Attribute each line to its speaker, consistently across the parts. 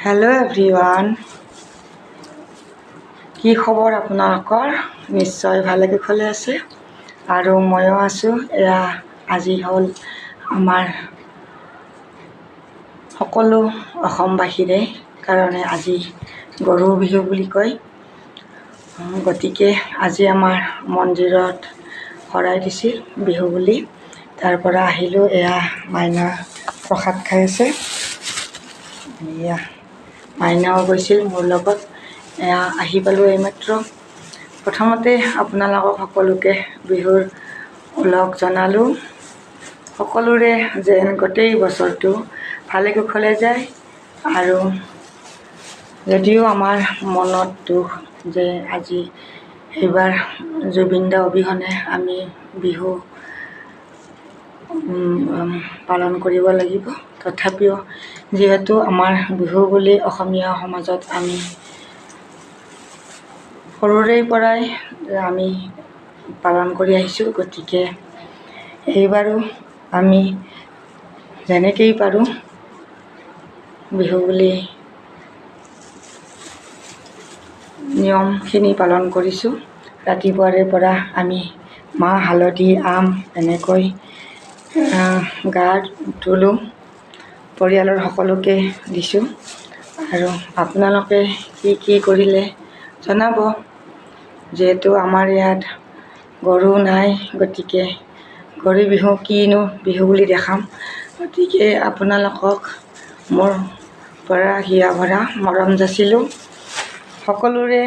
Speaker 1: hello everyone কি খবৰ আপোনালোকৰ নিশ্চয় ভালে কুশলে আছে আৰু ময়ো আছো এয়া আজি হল আমাৰ সকলো অসমবাসীৰে কাৰণে আজি গৰু বিহু বুলি কয় গতিকে আজি আমাৰ মন্দিৰত শৰাই দিছিল বিহু বুলি তাৰ পৰা আহিলো এয়া মাইনা প্ৰসাদ খাই আছে এয়া মাইনাও গৈছিল মোৰ লগত এয়া আহি পালোঁ এইমাত্ৰ প্ৰথমতে আপোনালোকক সকলোকে বিহুৰ ওলগ জনালোঁ সকলোৰে যেন গোটেই বছৰটো ভালে কুশলে যায় আৰু যদিও আমাৰ মনত দুখ যে আজি এইবাৰ জুবিনদা অবিহনে আমি বিহু পালন কৰিব লাগিব তথাপিও যেহেতু আমাৰ বিহু বুলি অসমীয়া সমাজত আমি সৰুৰে পৰাই আমি পালন কৰি আহিছোঁ গতিকে এইবাৰো আমি যেনেকৈ পাৰোঁ বিহু বুলি নিয়মখিনি পালন কৰিছোঁ ৰাতিপুৱাৰে পৰা আমি মাহ হালধি আম এনেকৈ গা ধুলোঁ পৰিয়ালৰ সকলোকে দিছোঁ আৰু আপোনালোকে কি কৰিলে জনাব যেহেতু আমাৰ ইয়াত গৰু নাই গতিকে গৰু বিহু কিনো বিহু বুলি দেখাম গতিকে আপোনালোকক মোৰ পৰা হিয়া ভৰা মৰম যাচিলোঁ সকলোৰে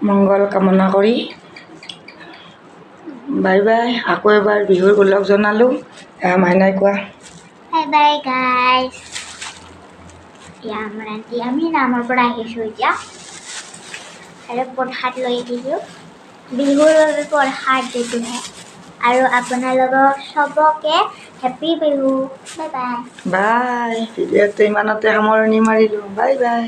Speaker 1: মংগল কামনা কৰি বাই বাই আকৌ এবাৰ বিহুৰ ওলগ জনালোঁ মাইনাই কোৱা
Speaker 2: বাই বাই গাইজ আমাৰ আণ্টি আমি নামৰ পৰা আহিছোঁ এতিয়া আৰু প্ৰসাদ লৈ আহিছোঁ বিহুৰ বাবে প্ৰসাদ দিছোঁহে আৰু আপোনালোকক চবকে happy Bihu bye bye
Speaker 1: bye ভিডিঅ'টো ইমানতে সামৰণি মাৰিলোঁ বাই বাই